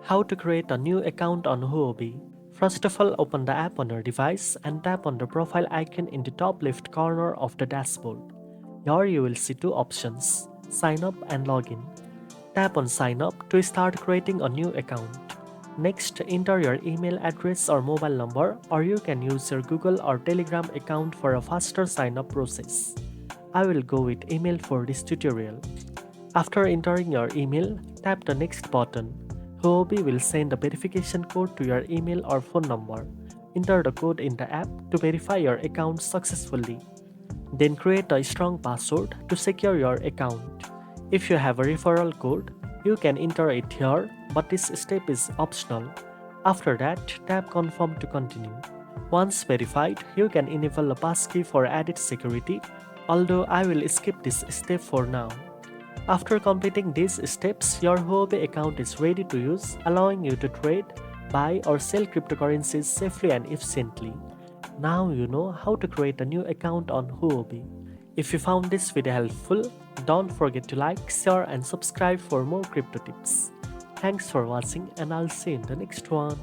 How to create a new account on Huobi. First of all, open the app on your device and tap on the profile icon in the top left corner of the dashboard. Here you will see two options, sign up and login. Tap on sign up to start creating a new account. Next, enter your email address or mobile number, or you can use your Google or Telegram account for a faster sign up process. I will go with email for this tutorial. After entering your email, tap the next button. Huobi will send a verification code to your email or phone number. Enter the code in the app to verify your account successfully. Then create a strong password to secure your account. If you have a referral code, you can enter it here, but this step is optional. After that, tap confirm to continue. Once verified, you can enable a passkey for added security, although I will skip this step for now. After completing these steps, your Huobi account is ready to use, allowing you to trade, buy or sell cryptocurrencies safely and efficiently. Now you know how to create a new account on Huobi. If you found this video helpful, don't forget to like, share and subscribe for more crypto tips. Thanks for watching and I'll see you in the next one.